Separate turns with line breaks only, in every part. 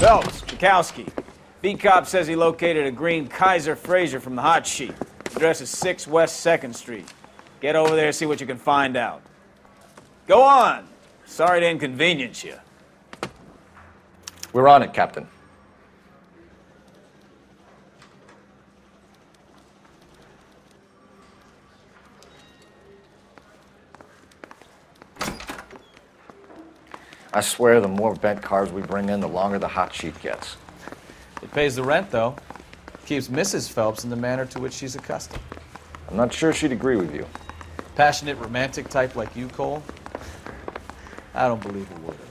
Phelps, Bukowski. B-Cop says he located a green Kaiser Fraser from the hot sheet. Address is 6 West 2nd Street. Get over there, see what you can find out. Go on. Sorry to inconvenience you.
We're on it, Captain. I swear the more bent cars we bring in, the longer the hot sheet gets.
It pays the rent, though. Keeps Mrs. Phelps in the manner to which she's accustomed.
I'm not sure she'd agree with you.
Passionate, romantic type like you, Cole? I don't believe a word of it.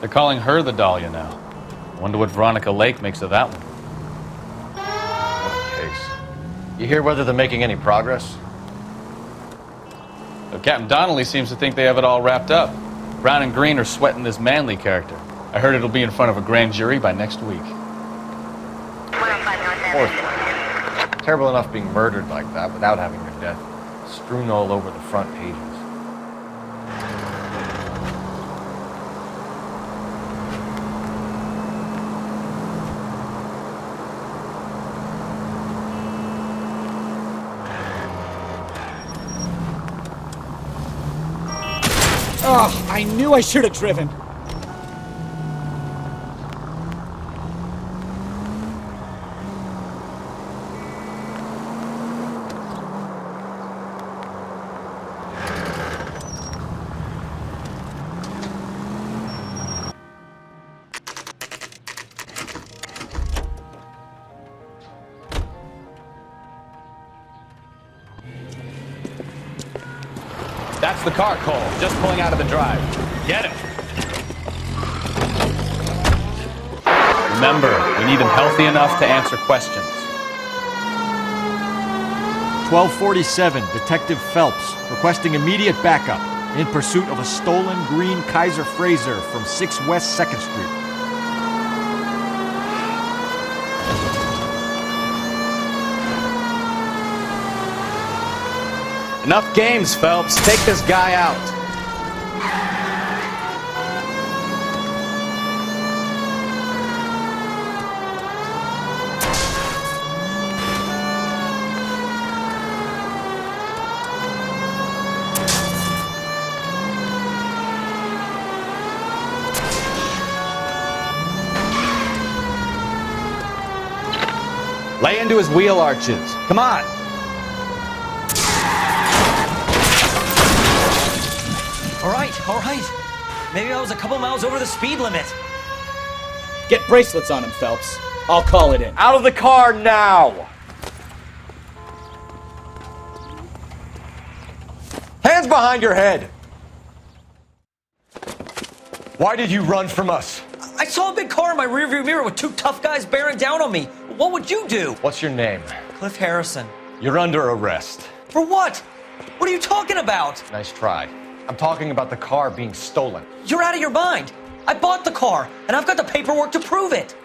They're calling her the Dahlia now. Wonder what Veronica Lake makes of that one.
What a case. You hear whether they're making any progress?
But Captain Donnelly seems to think they have it all wrapped up. Brown and Green are sweating this Manley character. I heard it'll be in front of a grand jury by next week.
Poor thing. Terrible enough being murdered like that without having her death strewn all over the front pages.
Oh, I knew I should have driven.
That's the car, Cole. Just pulling out of the drive. Get him. Remember, we need him healthy enough to answer questions.
1247, Detective Phelps, requesting immediate backup in pursuit of a stolen green Kaiser Fraser from 6 West 2nd Street.
Enough games, Phelps. Take this guy out. Lay into his wheel arches. Come on.
All right. Maybe I was a couple miles over the speed limit.
Get bracelets on him, Phelps. I'll call it in.
Out of the car now! Hands behind your head! Why did you run from us?
I saw a big car in my rearview mirror with two tough guys bearing down on me. What would you do?
What's your name?
Cliff Harrison.
You're under arrest.
For what? What are you talking about?
Nice try. I'm talking about the car being stolen.
You're out of your mind. I bought the car, and I've got the paperwork to prove it.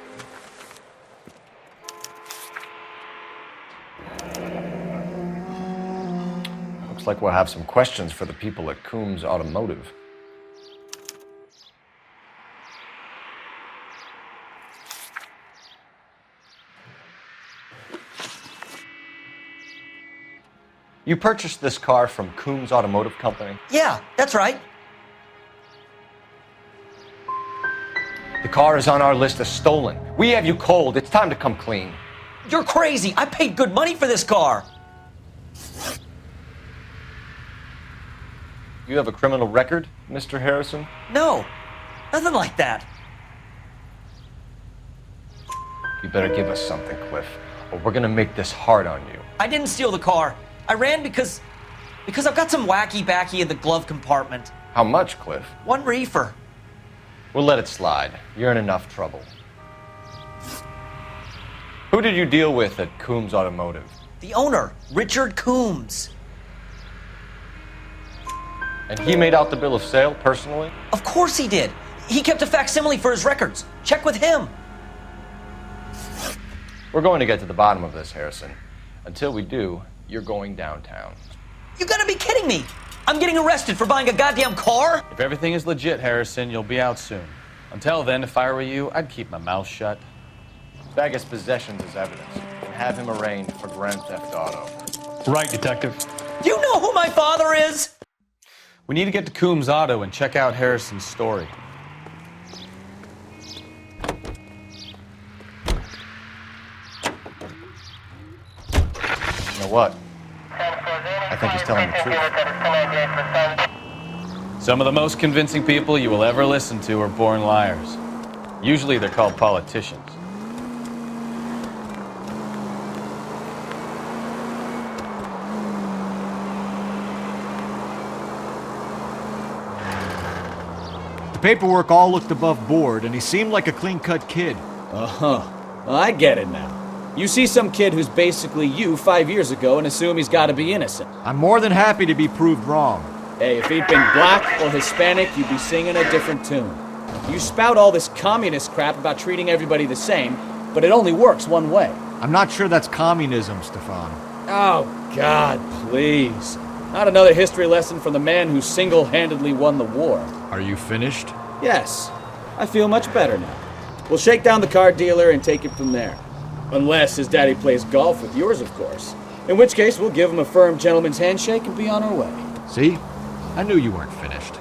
Looks like we'll have some questions for the people at Coombs Automotive. You purchased this car from Coombs Automotive Company?
Yeah, that's right.
The car is on our list as stolen. We have you cold. It's time to come clean.
You're crazy. I paid good money for this car.
You have a criminal record, Mr. Harrison?
No, nothing like that.
You better give us something, Cliff, or we're gonna make this hard on you.
I didn't steal the car. I ran because I've got some wacky backy in the glove compartment.
How much, Cliff?
1 reefer.
We'll let it slide. You're in enough trouble. Who did you deal with at Coombs Automotive?
The owner, Richard Coombs.
And he made out the bill of sale personally?
Of course he did. He kept a facsimile for his records. Check with him.
We're going to get to the bottom of this, Harrison. Until we do, you're going downtown.
You gotta be kidding me. I'm getting arrested for buying a goddamn car?
If everything is legit, Harrison, you'll be out soon. Until then, if I were you, I'd keep my mouth shut.
Bag his possessions as evidence and have him arraigned for Grand Theft Auto.
Right, Detective.
Do you know who my father is?
We need to get to Coombs Auto and check out Harrison's story.
You know what? I think he's telling the truth.
Some of the most convincing people you will ever listen to are born liars. Usually they're called politicians.
The paperwork all looked above board, and he seemed like a clean-cut kid.
Uh-huh. Well, I get it now. You see some kid who's basically you 5 years ago and assume he's gotta be innocent.
I'm more than happy to be proved wrong.
Hey, if he'd been black or Hispanic, you'd be singing a different tune. You spout all this communist crap about treating everybody the same, but it only works one way.
I'm not sure that's communism, Stefan.
Oh, God, please. Not another history lesson from the man who single-handedly won the war.
Are you finished?
Yes, I feel much better now. We'll shake down the car dealer and take it from there. Unless his daddy plays golf with yours, of course. In which case, we'll give him a firm gentleman's handshake and be on our way.
See? I knew you weren't finished.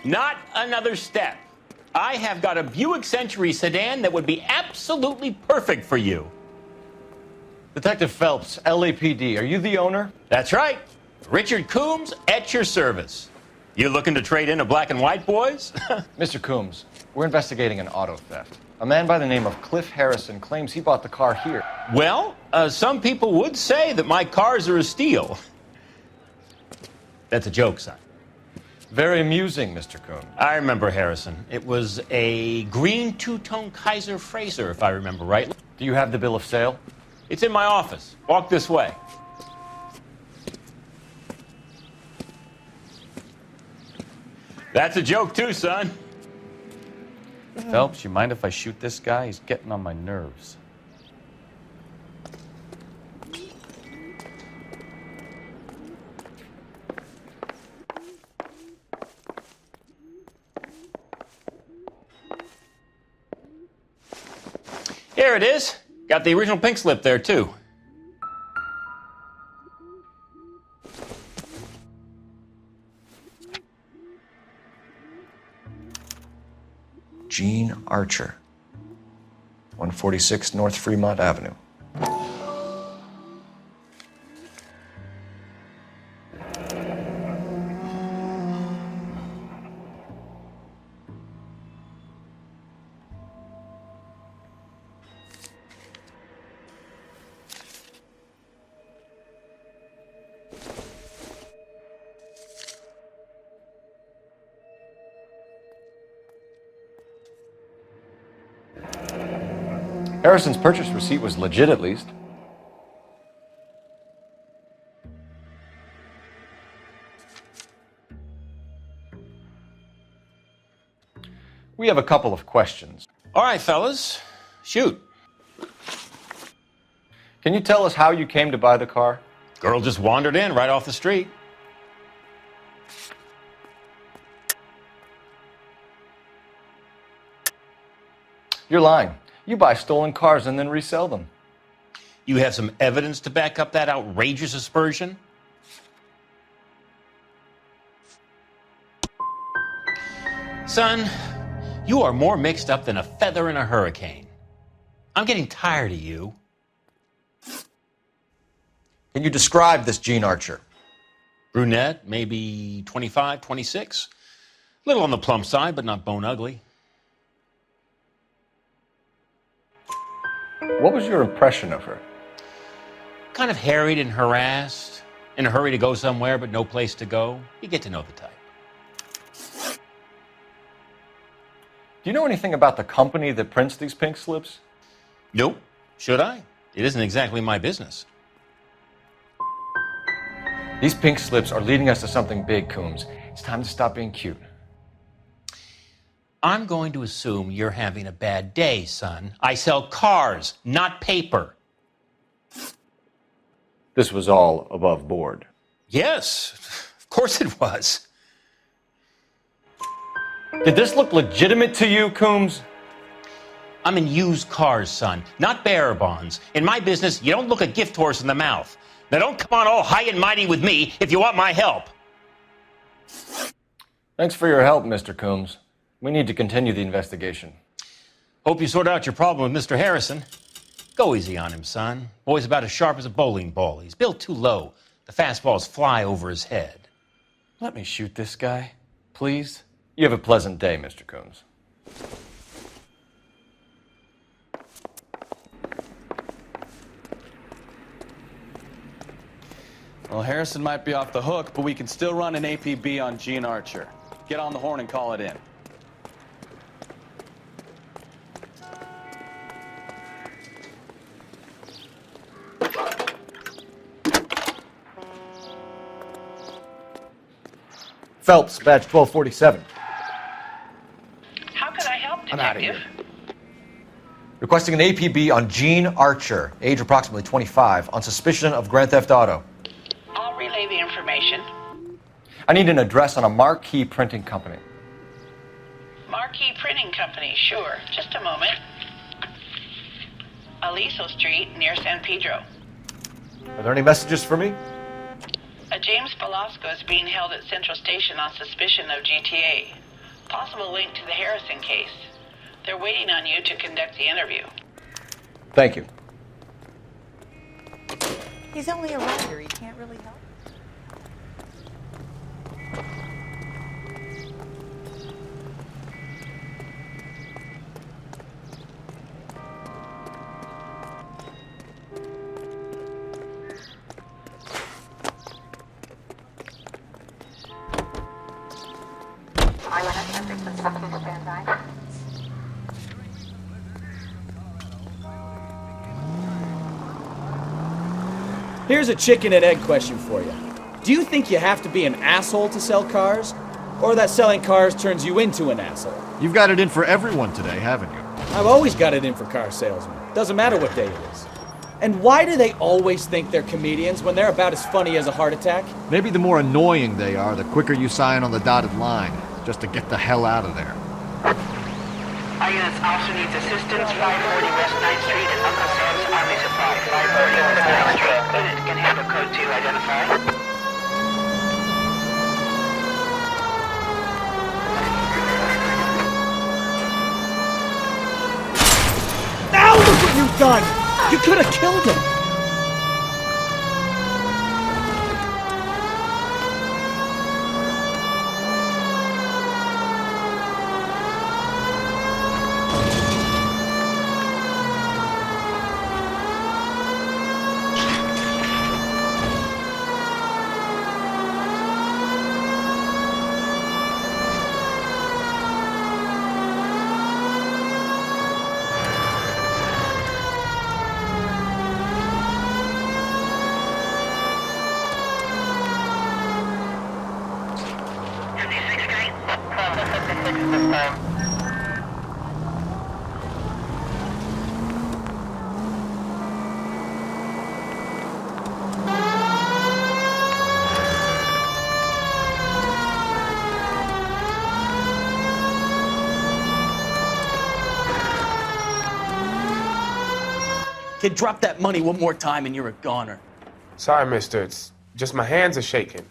Not another step. I have got a Buick Century sedan that would be absolutely perfect for you.
Detective Phelps, LAPD, are you the owner?
That's right. Richard Coombs at your service. You looking to trade in a black and white, boys?
Mr. Coombs, we're investigating an auto theft. A man by the name of Cliff Harrison claims he bought the car here.
Well, some people would say that my cars are a steal. That's a joke, son.
Very amusing, Mr. Coombs.
I remember Harrison. It was a green two-tone Kaiser Frazer, if I remember right.
Do you have the bill of sale?
It's in my office. Walk this way. That's a joke too, son.
Phelps, you mind if I shoot this guy? He's getting on my nerves.
Here it is. Got the original pink slip there, too.
Gene Archer, 146 North Fremont Avenue. Harrison's purchase receipt was legit, at least. We have a couple of questions.
All right, fellas. Shoot.
Can you tell us how you came to buy the car?
Girl just wandered in right off the street.
You're lying. You buy stolen cars and then resell them.
You have some evidence to back up that outrageous aspersion? Son, you are more mixed up than a feather in a hurricane. I'm getting tired of you.
Can you describe this Gene Archer?
Brunette, maybe 25, 26. Little on the plump side, but not bone ugly.
What was your impression of her?
Kind of harried and harassed, in a hurry to go somewhere, but no place to go. You get to know the type.
Do you know anything about the company that prints these pink slips?
Nope. Should I? It isn't exactly my business.
These pink slips are leading us to something big, Coombs. It's time to stop being cute.
I'm going to assume you're having a bad day, son. I sell cars, not paper.
This was all above board.
Yes, of course it was.
Did this look legitimate to you, Coombs?
I'm in used cars, son, not bearer bonds. In my business, you don't look a gift horse in the mouth. Now don't come on all high and mighty with me if you want my help.
Thanks for your help, Mr. Coombs. We need to continue the investigation.
Hope you sort out your problem with Mr. Harrison. Go easy on him, son. Boy's about as sharp as a bowling ball. He's built too low. The fastballs fly over his head.
Let me shoot this guy, please. You have a pleasant day, Mr. Coombs.
Well, Harrison might be off the hook, but we can still run an APB on Gene Archer. Get on the horn and call it in.
Phelps, badge 1247.
How can I help, Detective?
I'm out of here. Requesting an APB on Gene Archer, age approximately 25, on suspicion of Grand Theft Auto.
I'll relay the information.
I need an address on a marquee printing company.
Marquee Printing Company, sure. Just a moment. Aliso Street, near San Pedro.
Are there any messages for me?
A James Velasco is being held at Central Station on suspicion of GTA. Possible link to the Harrison case. They're waiting on you to conduct the interview.
Thank you.
He's only a writer. He can't really help.
Here's a chicken and egg question for you. Do you think you have to be an asshole to sell cars? Or that selling cars turns you into an asshole?
You've got it in for everyone today, haven't you?
I've always got it in for car salesmen. Doesn't matter what day it is. And why do they always think they're comedians when they're about as funny as a heart attack?
Maybe the more annoying they are, the quicker you sign on the dotted line, just to get the hell out of there.
Our unit's officer needs assistance. 540 West 9th Street and Uncle Sam's Army Supply. 540 West 9th Street. Unit can handle code 2 identify.
Now look what you've done! You could have killed him!
Kid, drop that money one more time and you're a goner.
Sorry, mister. It's just my hands are shaking.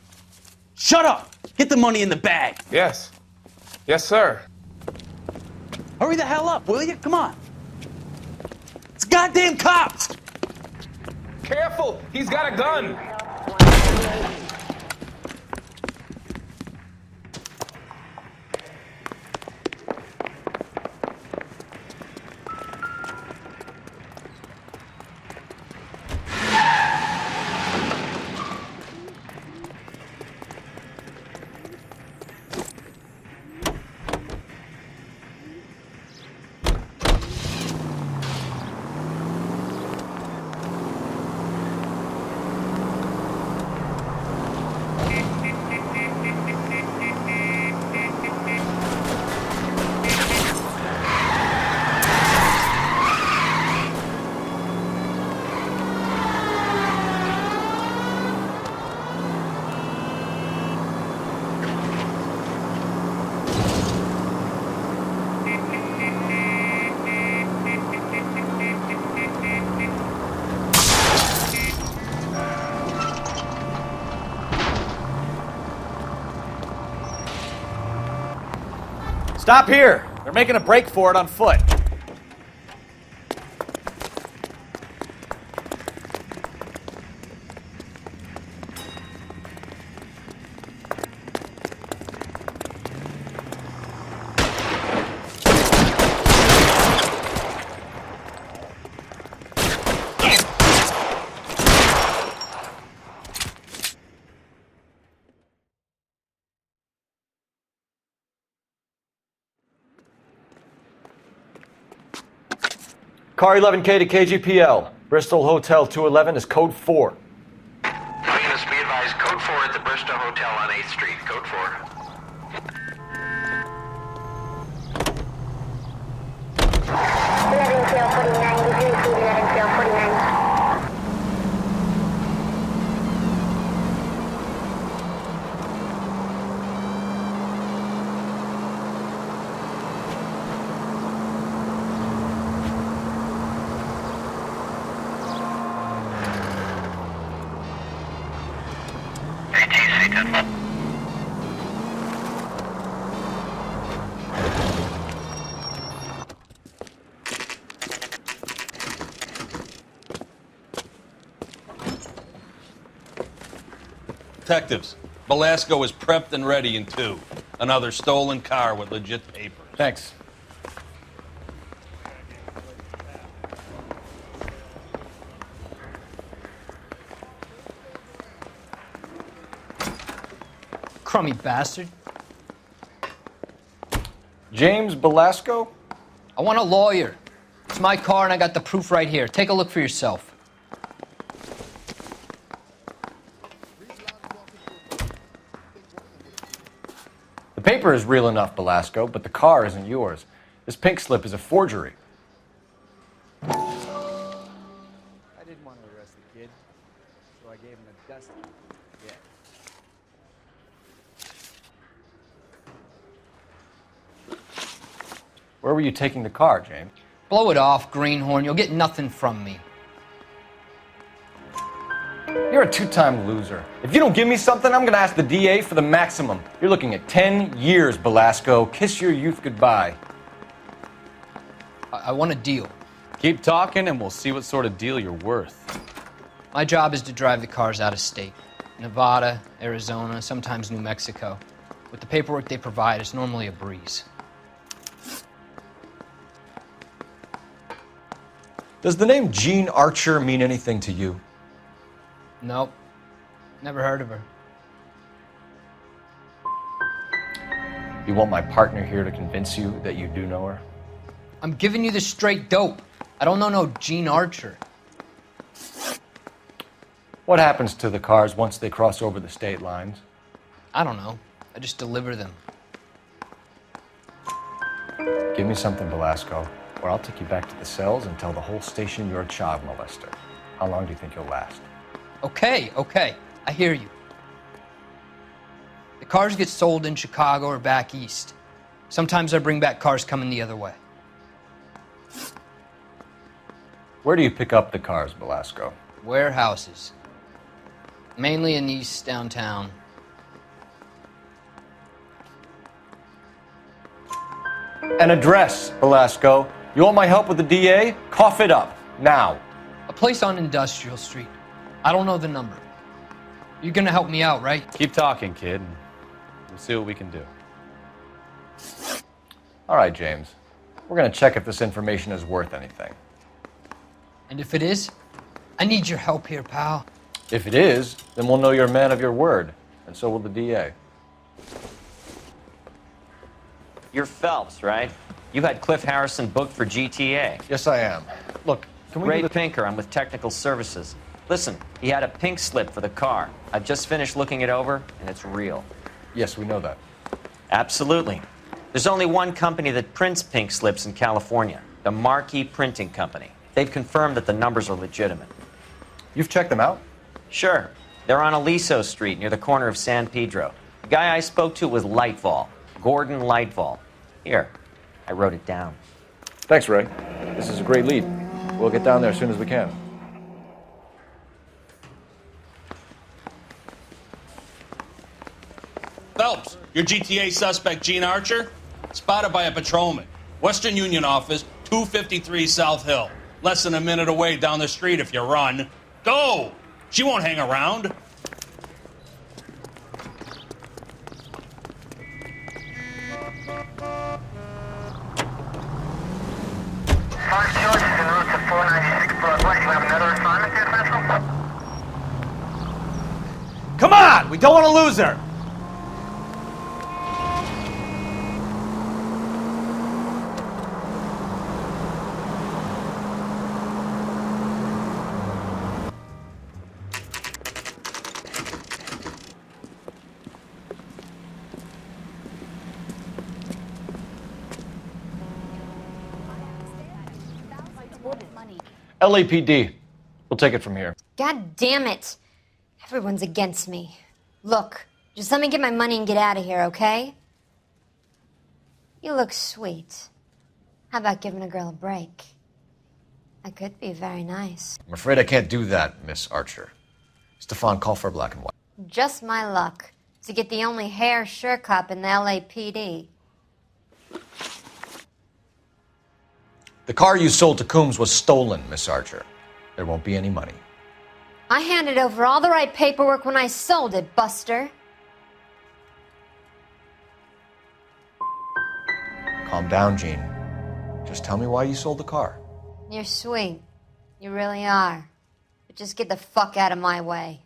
Shut up! Get the money in the bag.
Yes. Yes, sir.
Hurry the hell up, will you? Come on. It's goddamn cops!
Careful! He's got a gun!
Stop here! They're making a break for it on foot.
Car 11K to KGPL. Bristol Hotel 211 is code 4.
Units, be advised, code 4 at the Bristol Hotel on 8th Street. Code 4.
Detectives, Belasco is prepped and ready in 2. Another stolen car with legit papers.
Thanks.
Crummy bastard.
James Belasco?
I want a lawyer. It's my car and I got the proof right here. Take a look for yourself.
The paper is real enough, Belasco, but the car isn't yours. This pink slip is a forgery.
I didn't want to arrest the kid, so I gave him a dusty. Yeah.
Where were you taking the car, James?
Blow it off, greenhorn. You'll get nothing from me.
You're a two-time loser. If you don't give me something, I'm gonna ask the DA for the maximum. You're looking at 10 years, Belasco. Kiss your youth goodbye.
I want a deal.
Keep talking and we'll see what sort of deal you're worth.
My job is to drive the cars out of state. Nevada, Arizona, sometimes New Mexico. With the paperwork they provide, it's normally a breeze.
Does the name Jean Archer mean anything to you?
Nope. Never heard of her.
You want my partner here to convince you that you do know her?
I'm giving you the straight dope. I don't know no Gene Archer.
What happens to the cars once they cross over the state lines?
I don't know. I just deliver them.
Give me something, Belasco, or I'll take you back to the cells and tell the whole station you're a child molester. How long do you think you'll last?
Okay. I hear you. The cars get sold in Chicago or back east. Sometimes I bring back cars coming the other way.
Where do you pick up the cars, Belasco?
Warehouses. Mainly in East downtown.
An address, Velasco. You want my help with the DA? Cough it up, now.
A place on Industrial Street. I don't know the number. You're gonna help me out, right?
Keep talking, kid, and we'll see what we can do.
All right, James. We're gonna check if this information is worth anything.
And if it is, I need your help here, pal.
If it is, then we'll know you're a man of your word, and so will the DA.
You're Phelps, right? You had Cliff Harrison booked for GTA.
Yes, I am. Look, can we
Ray
do
Pinker, I'm with Technical Services. Listen, he had a pink slip for the car. I've just finished looking it over, and it's real.
Yes, we know that.
Absolutely. There's only one company that prints pink slips in California, the Marquee Printing Company. They've confirmed that the numbers are legitimate.
You've checked them out?
Sure. They're on Aliso Street, near the corner of San Pedro. The guy I spoke to was Lightfall, Gordon Lightfall. Here, I wrote it down.
Thanks, Ray. This is a great lead. We'll get down there as soon as we can.
Phelps, your GTA suspect, Gene Archer, spotted by a patrolman. Western Union office, 253 South Hill. Less than a minute away down the street if you run. Go! She won't hang around.
Come on! We don't want to lose her!
LAPD. We'll take it from here.
God damn it. Everyone's against me. Look, just let me get my money and get out of here, okay? You look sweet. How about giving a girl a break? I could be very nice.
I'm afraid I can't do that, Miss Archer. Stefan, call for black and white.
Just my luck to get the only hair sure cop in the LAPD.
The car you sold to Coombs was stolen, Miss Archer. There won't be any money.
I handed over all the right paperwork when I sold it, Buster.
Calm down, Gene. Just tell me why you sold the car.
You're sweet. You really are. But just get the fuck out of my way.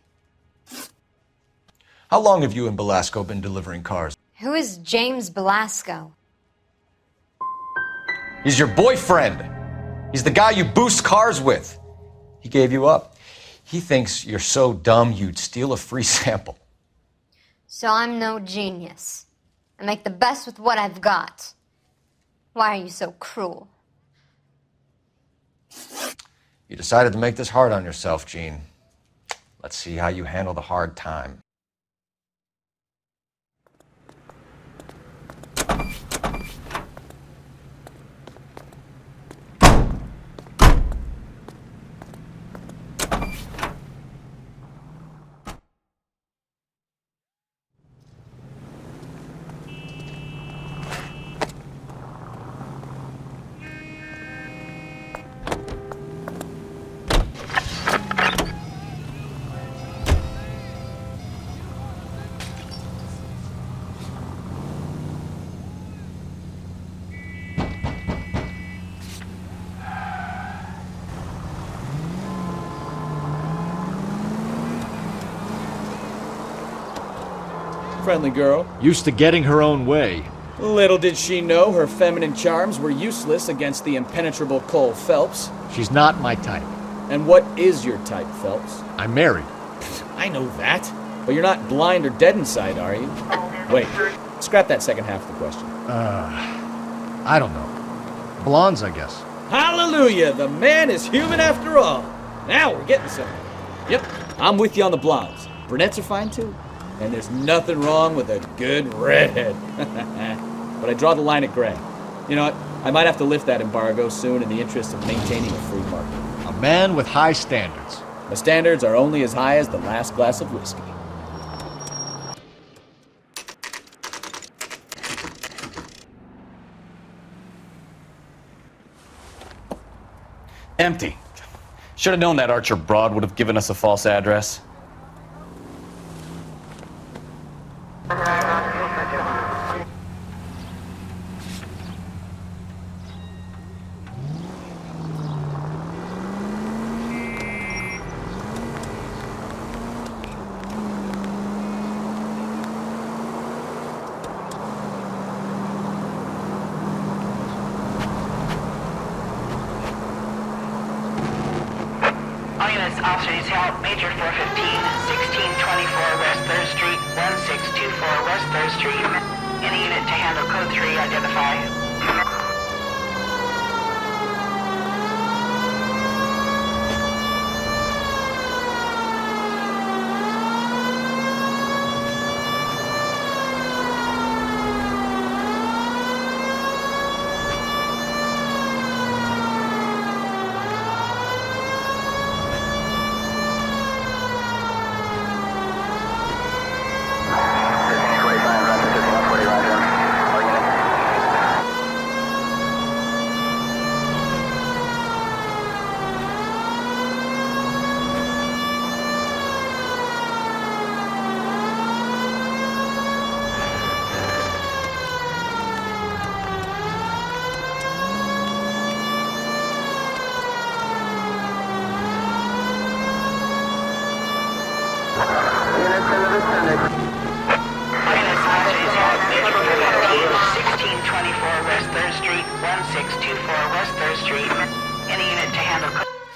How long have you and Belasco been delivering cars?
Who is James Belasco?
He's your boyfriend. He's the guy you boost cars with. He gave you up. He thinks you're so dumb you'd steal a free sample.
So I'm no genius. I make the best with what I've got. Why are you so cruel?
You decided to make this hard on yourself, Gene. Let's see how you handle the hard time.
Friendly girl.
Used to getting her own way.
Little did she know her feminine charms were useless against the impenetrable Cole Phelps.
She's not my type.
And what is your type, Phelps?
I'm married.
I know that. But you're not blind or dead inside, are you? Wait, scrap that second half of the question.
I don't know. Blondes, I guess.
Hallelujah! The man is human after all. Now we're getting somewhere. Yep, I'm with you on the blondes. Brunettes are fine too. And there's nothing wrong with a good redhead. But I draw the line at gray. You know what? I might have to lift that embargo soon in the interest of maintaining a free market.
A man with high standards.
My standards are only as high as the last glass of whiskey.
Empty. Should have known that Archer broad would have given us a false address.
Officers help Major 415, 1624 West 3rd Street, 1624 West 3rd Street. Any unit to handle code 3, identify.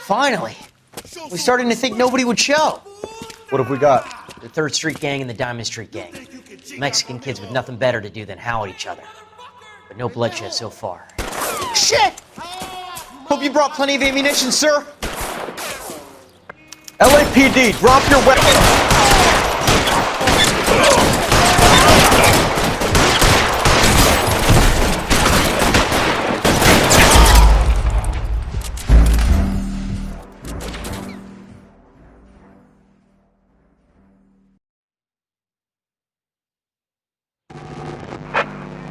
Finally! We're starting to think nobody would show.
What have we got?
The 3rd Street Gang and the Diamond Street Gang. Mexican kids with nothing better to do than howl at each other. But no bloodshed so far. Shit! Hope you brought plenty of ammunition, sir.
LAPD, drop your weapon!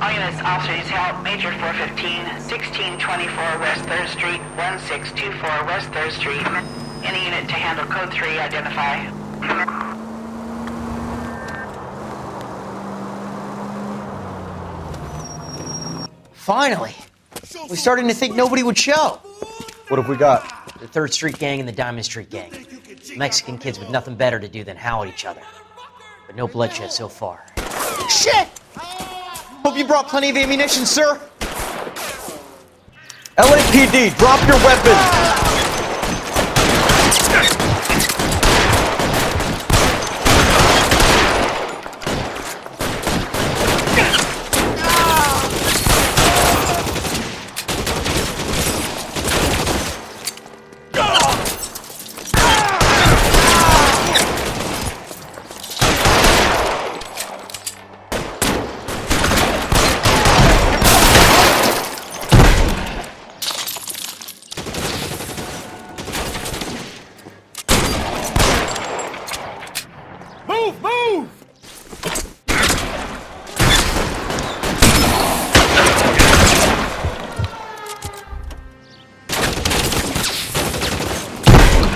All units, officers help Major 415, 1624 West 3rd Street, 1624 West 3rd Street. Any unit to handle code 3, identify.
Finally! We're starting to think nobody would show.
What have we got?
The 3rd Street Gang and the Diamond Street Gang. Mexican kids with nothing better to do than howl at each other. But no bloodshed so far. Shit! Hope you brought plenty of ammunition, sir.
LAPD, drop your weapon!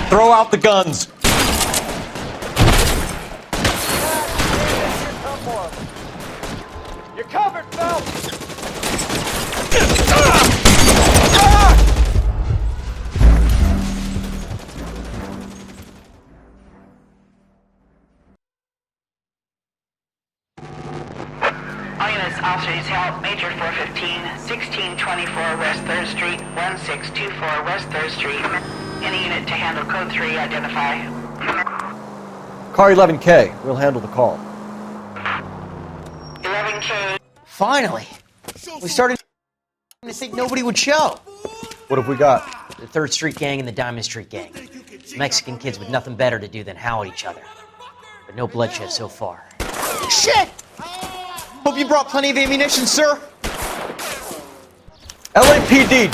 Throw out the guns!
You're covered, Phelps!
All units, officers help Major 415, 1624 West 3rd Street, 1624 West 3rd Street. Any unit to handle code 3, identify.
Car 11K, we'll handle the call.
11K.
Finally! We're starting to think nobody would show.
What have we got?
The 3rd Street Gang and the Diamond Street Gang. Mexican kids with nothing better to do than howl at each other. But no bloodshed so far. Shit! Hope you brought plenty of ammunition, sir.
LAPD!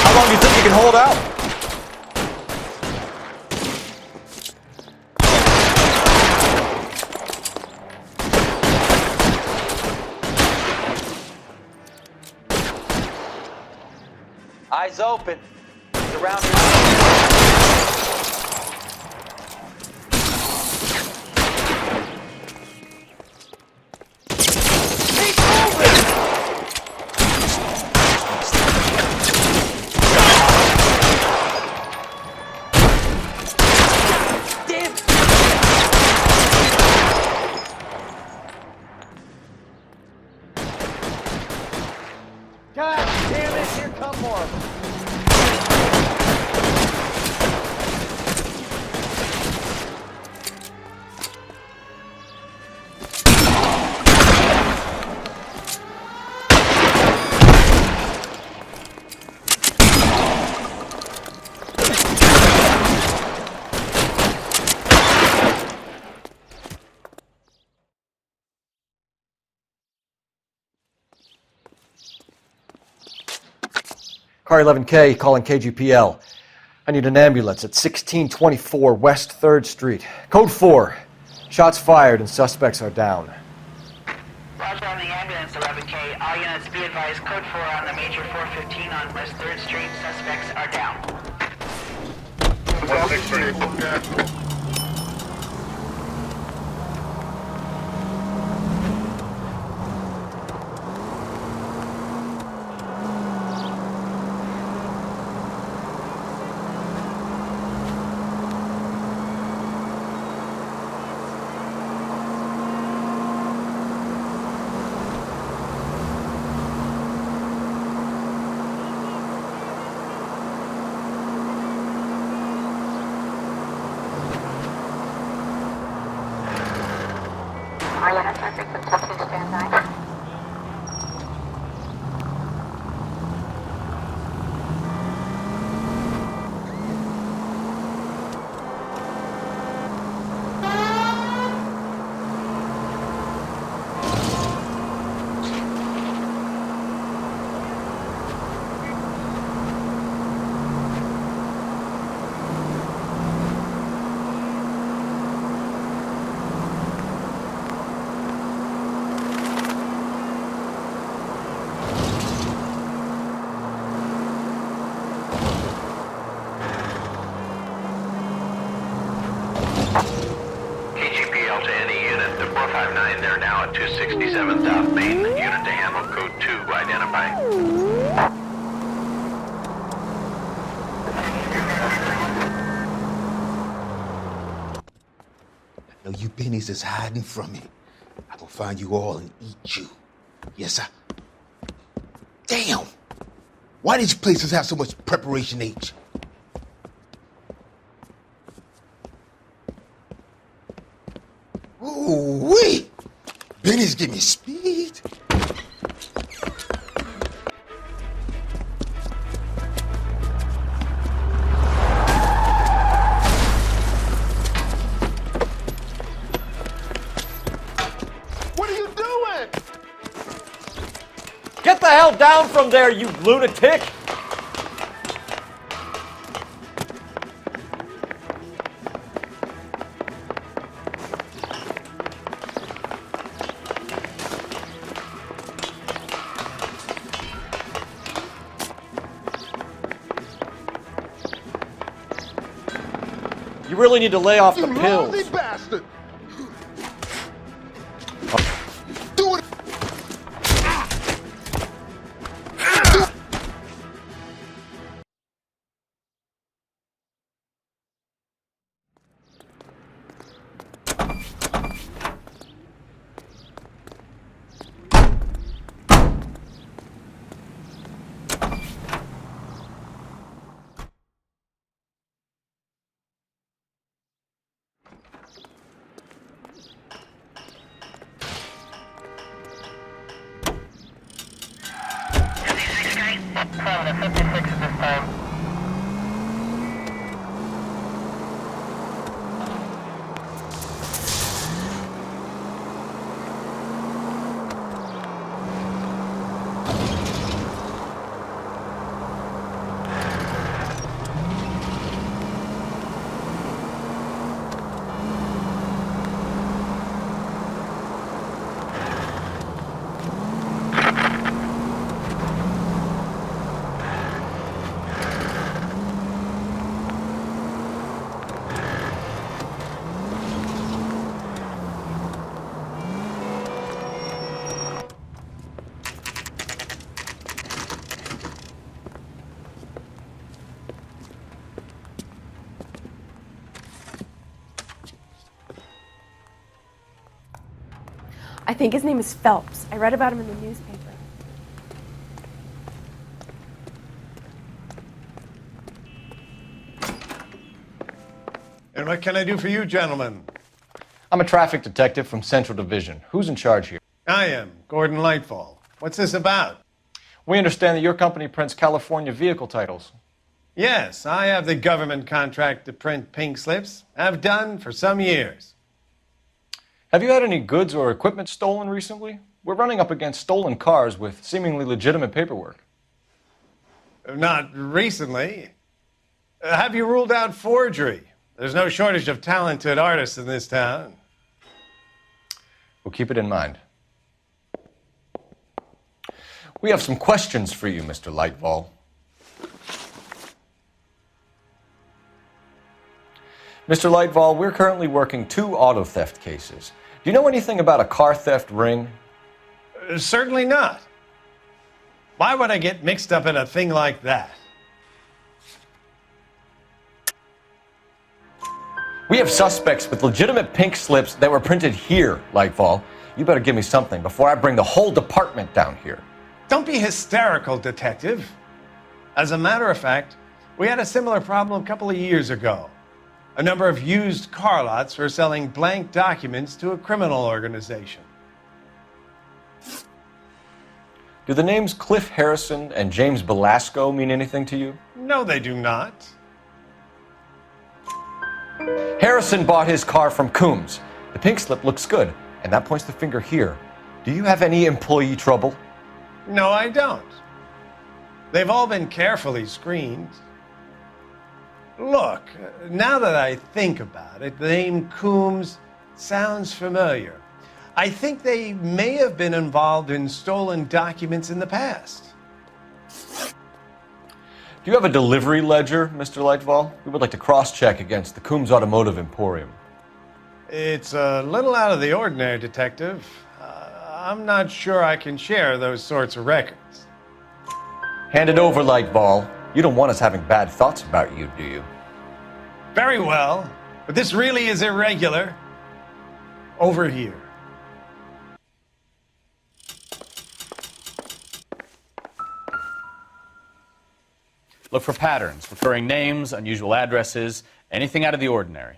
How long do you think you can hold out?
Eyes open. Around
God damn it, here come more. Car 11K calling KGPL. I need an ambulance at 1624 West 3rd Street. Code 4. Shots fired and suspects are down.
Roger on the ambulance, 11K. All units be advised, code 4 on the major 415 on West 3rd Street. Suspects are down.
KGPL to any unit. The 459, they're now at 267 South Main. Unit to handle code 2, identify.
I know you bennies is hiding from me. I'm gonna find you all and eat you. Yes, sir. Damn! Why these places have so much preparation H? Ooh-wee! Benny's give me speed.
What are you doing? Get the hell down from there, you lunatic! You really need to lay off the
You
pills.
lousy bastard! Do it!
I think his name is Phelps. I read about him in the newspaper.
And what can I do for you, gentlemen?
I'm a traffic detective from Central Division. Who's in charge here?
I am, Gordon Lightfall. What's this about?
We understand that your company prints California vehicle titles.
Yes, I have the government contract to print pink slips. I've done for some years.
Have you had any goods or equipment stolen recently? We're running up against stolen cars with seemingly legitimate paperwork.
Not recently. Have you ruled out forgery? There's no shortage of talented artists in this town.
We'll keep it in mind. We have some questions for you, Mr. Lightfall. Mr. Lightfall, we're currently working 2 auto theft cases. Do you know anything about a car theft ring?
Certainly not. Why would I get mixed up in a thing like that?
We have suspects with legitimate pink slips that were printed here, Lightfall. You better give me something before I bring the whole department down here.
Don't be hysterical, Detective. As a matter of fact, we had a similar problem a couple of years ago. A number of used car lots were selling blank documents to a criminal organization.
Do the names Cliff Harrison and James Belasco mean anything to you?
No, they do not.
Harrison bought his car from Coombs. The pink slip looks good, and that points the finger here. Do you have any employee trouble?
No, I don't. They've all been carefully screened. Look, now that I think about it, the name Coombs sounds familiar. I think they may have been involved in stolen documents in the past.
Do you have a delivery ledger, Mr. Lightfall? We would like to cross-check against the Coombs Automotive Emporium.
It's a little out of the ordinary, Detective. I'm not sure I can share those sorts of records.
Hand it over, Lightfall. You don't want us having bad thoughts about you, do you?
Very well, but this really is irregular. Over here.
Look for patterns, recurring names, unusual addresses, anything out of the ordinary.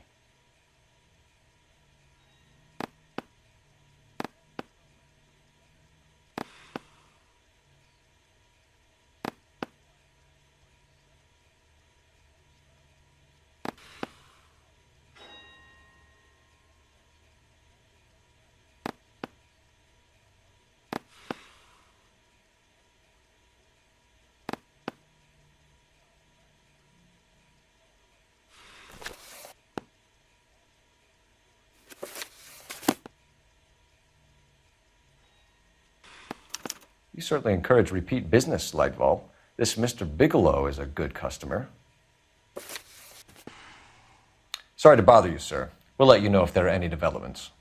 You certainly encourage repeat business, Lightfall. This Mr. Bigelow is a good customer. Sorry to bother you, sir. We'll let you know if there are any developments.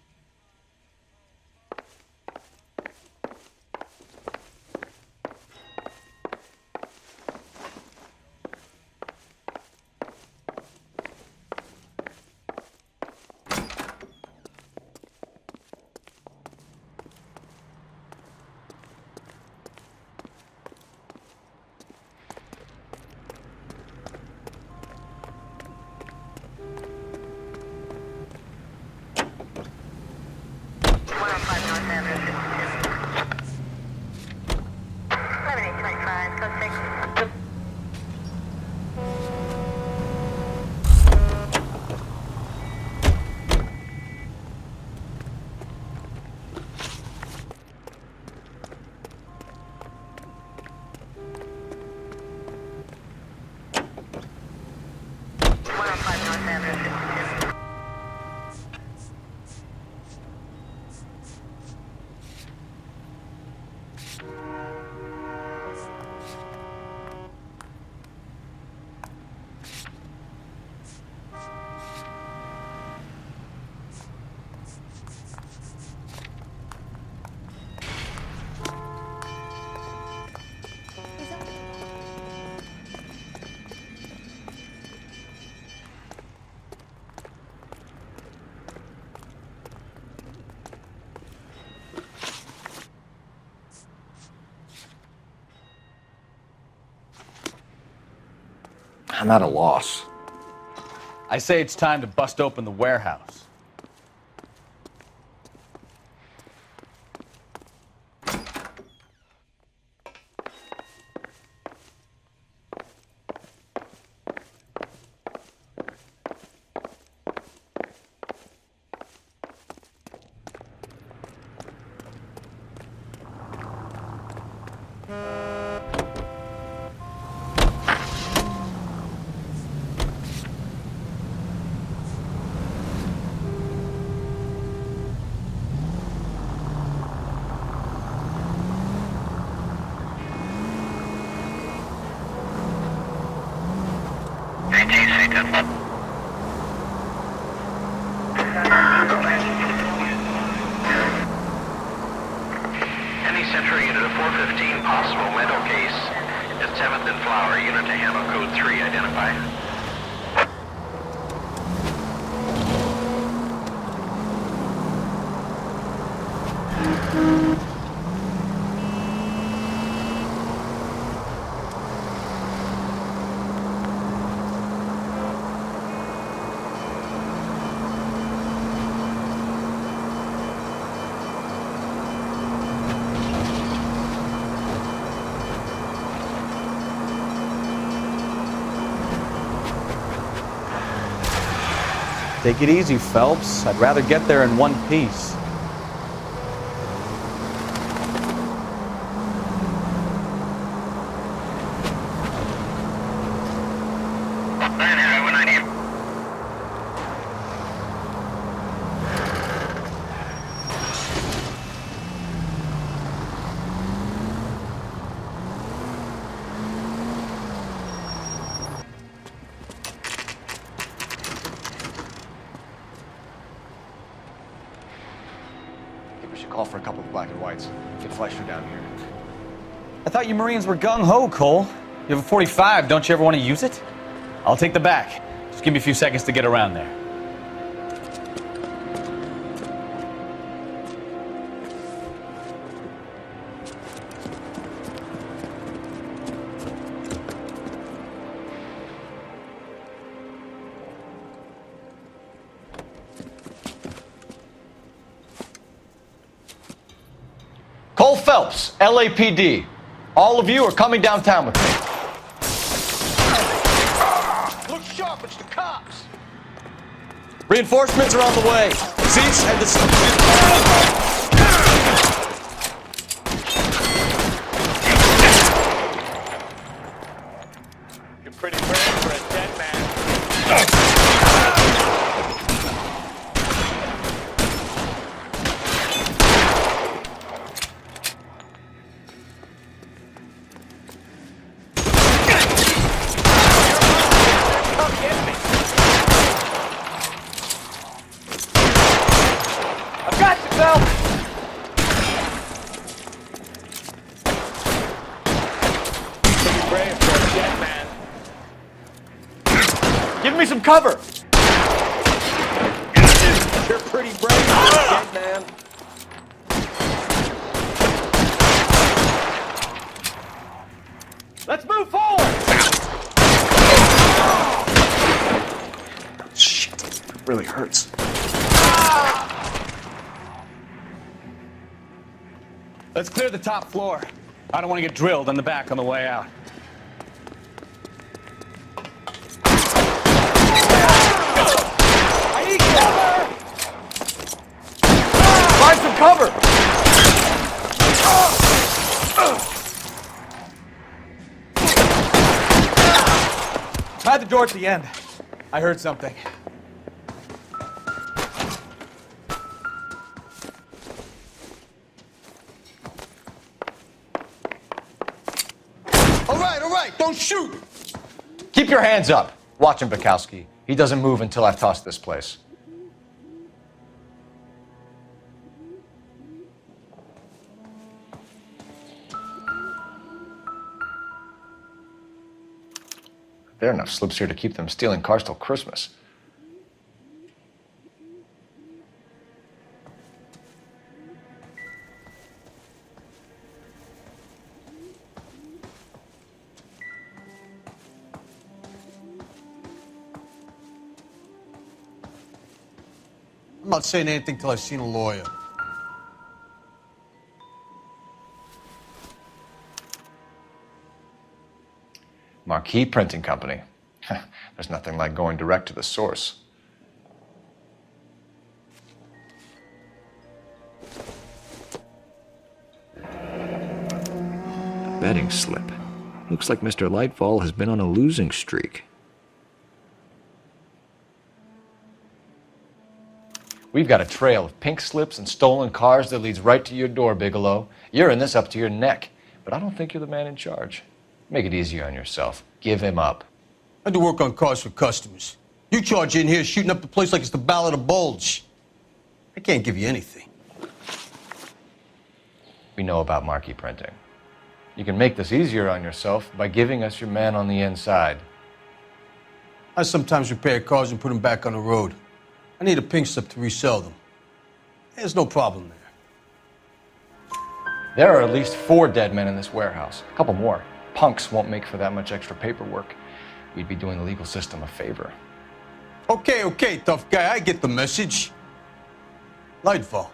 I'm at a loss.
I say it's time to bust open the warehouse.
Any Central unit of 415, possible mental case at 7th and Flower, unit to handle code 3, identify.
Take it easy, Phelps. I'd rather get there in one piece.
We should call for a couple of black and whites. Get Fleischer down here.
I thought you Marines were gung-ho, Cole. You have a 45, don't you ever want to use it? I'll take the back. Just give me a few seconds to get around there.
Cole Phelps, LAPD. All of you are coming downtown with me.
Look sharp, it's the cops.
Reinforcements are on the way. Cease and desist.
You're pretty brave for a dead man.
Give me some cover!
You're pretty brave, dead man.
Let's move forward!
Shit, it really hurts. Let's clear the top floor. I don't want to get drilled in the back on the way out. I need cover! Find some cover! Try the door at the end. I heard something.
All right, don't shoot!
Keep your hands up. Watch him, Bukowski. He doesn't move until I've tossed this place. There are enough slips here to keep them stealing cars till Christmas.
I'm not saying anything till I've seen a lawyer.
Marquee Printing Company. There's nothing like going direct to the source. Betting slip. Looks like Mr. Lightfall has been on a losing streak. We've got a trail of pink slips and stolen cars that leads right to your door, Bigelow. You're in this up to your neck, but I don't think you're the man in charge. Make it easier on yourself. Give him up.
I do work on cars for customers. You charge in here shooting up the place like it's the Ballad of Bulge. I can't give you anything.
We know about marquee printing. You can make this easier on yourself by giving us your man on the inside.
I sometimes repair cars and put them back on the road. I need a pink slip to resell them. There's no problem there.
There are at least 4 dead men in this warehouse. A couple more. Punks won't make for that much extra paperwork. We'd be doing the legal system a favor.
Okay, tough guy, I get the message. Lightfall,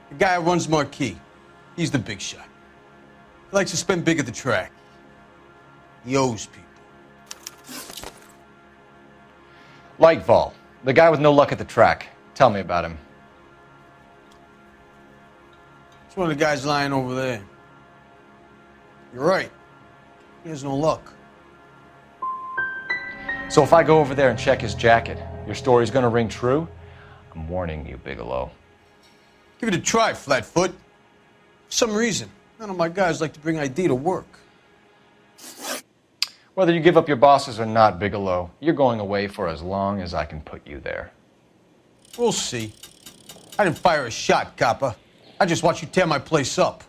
the guy who runs Marquee. He's the big shot. He likes to spend big at the track. He owes people.
Lightfall, the guy with no luck at the track. Tell me about him.
It's one of the guys lying over there. You're right. He has no luck.
So if I go over there and check his jacket, your story's gonna ring true? I'm warning you, Bigelow.
Give it a try, Flatfoot. For some reason, none of my guys like to bring ID to work.
Whether you give up your bosses or not, Bigelow, you're going away for as long as I can put you there.
We'll see. I didn't fire a shot, copper. I just watched you tear my place up.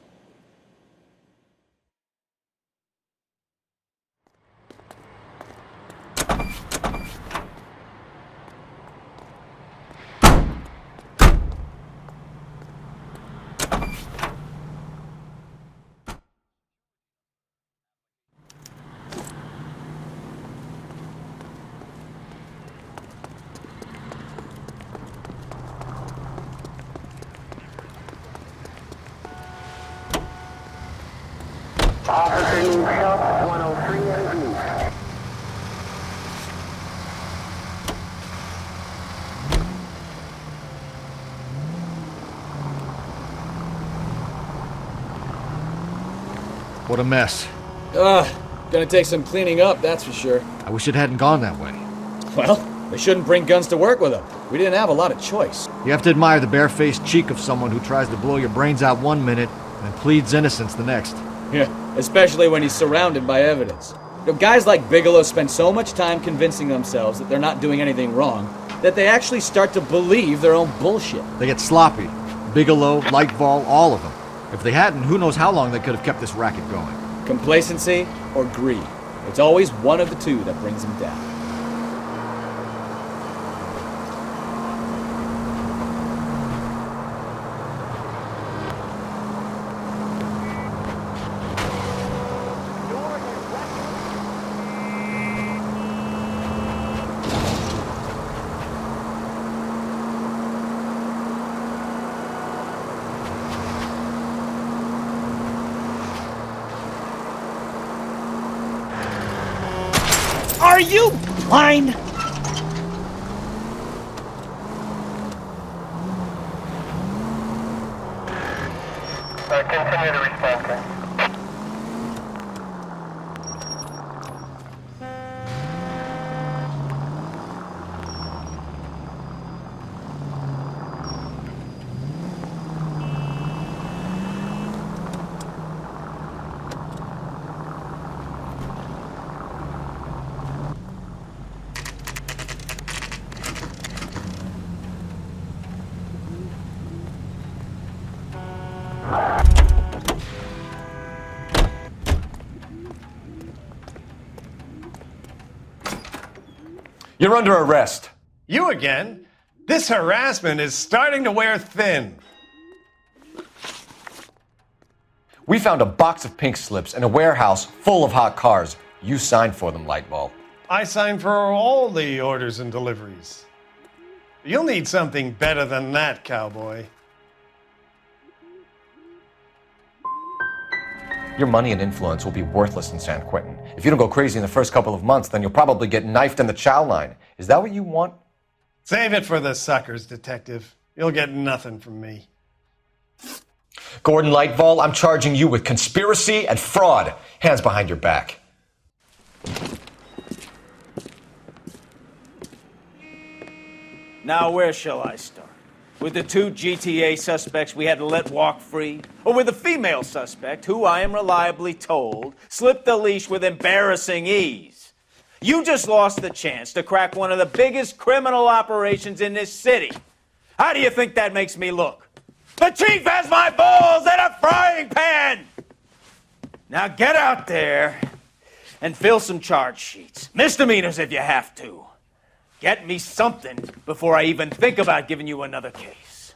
Officer needs help, 103 and east.
What a mess.
Gonna take some cleaning up, that's for sure.
I wish it hadn't gone that way.
Well, they shouldn't bring guns to work with them. We didn't have a lot of choice.
You have to admire the barefaced cheek of someone who tries to blow your brains out one minute and pleads innocence the next.
Yeah, especially when he's surrounded by evidence. You know, guys like Bigelow spend so much time convincing themselves that they're not doing anything wrong that they actually start to believe their own bullshit.
They get sloppy. Bigelow, Lightfall, all of them. If they hadn't, who knows how long they could have kept this racket going.
Complacency or greed. It's always one of the two that brings them down.
Are you blind?
Continue to respond, sir.
You're under arrest.
You again? This harassment is starting to wear thin.
We found a box of pink slips in a warehouse full of hot cars. You signed for them, Lightball.
I signed for all the orders and deliveries. You'll need something better than that, cowboy.
Your money and influence will be worthless in San Quentin. If you don't go crazy in the first couple of months, then you'll probably get knifed in the chow line. Is that what you want?
Save it for the suckers, Detective. You'll get nothing from me.
Gordon Lightfall, I'm charging you with conspiracy and fraud. Hands behind your back.
Now, where shall I start? With the 2 GTA suspects we had to let walk free? Or with the female suspect, who I am reliably told slipped the leash with embarrassing ease? You just lost the chance to crack one of the biggest criminal operations in this city. How do you think that makes me look? The chief has my balls in a frying pan! Now get out there and fill some charge sheets. Misdemeanors if you have to. Get me something before I even think about giving you another case.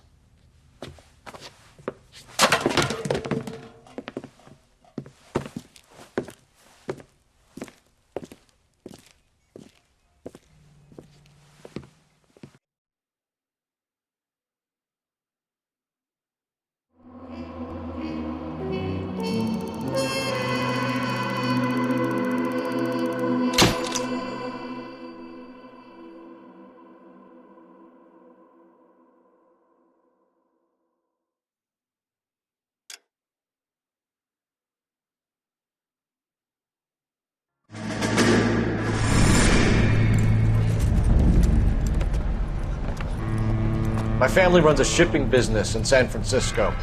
My family runs a shipping business in San Francisco.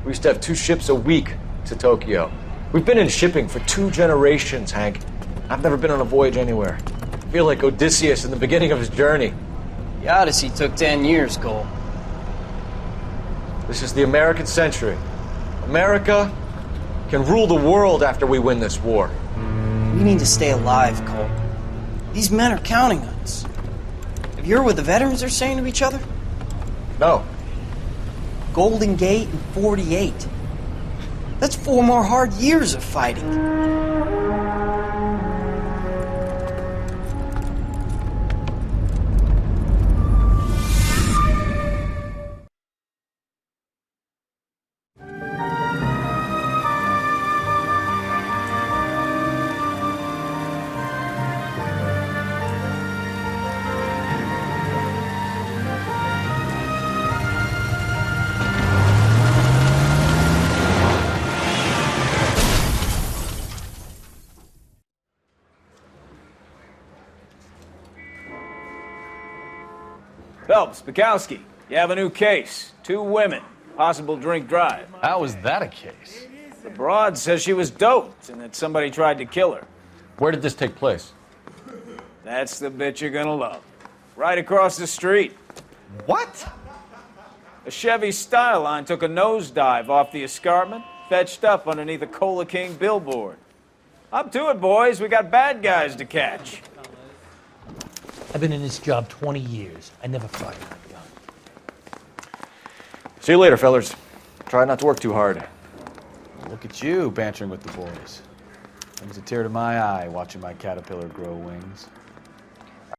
We used to have 2 ships a week to Tokyo. We've been in shipping for 2 generations, Hank. I've never been on a voyage anywhere. I feel like Odysseus in the beginning of his journey.
The Odyssey took 10 years, Cole.
This is the American century. America can rule the world after we win this war.
We need to stay alive, Cole. These men are counting on us. Have you heard what the veterans are saying to each other?
No.
Golden Gate and 48. That's 4 more hard years of fighting.
Phelps, Bukowski, you have a new case. 2 women, possible drink drive.
How was that a case?
The broad says she was doped and that somebody tried to kill her.
Where did this take place?
That's the bit you're gonna love. Right across the street.
What?
A Chevy Styline took a nosedive off the escarpment, fetched up underneath a Cola King billboard. Up to it, boys. We got bad guys to catch.
I've been in this job 20 years. I never fired a gun.
See you later, fellers. Try not to work too hard.
Look at you bantering with the boys. Brings a tear to my eye watching my caterpillar grow wings.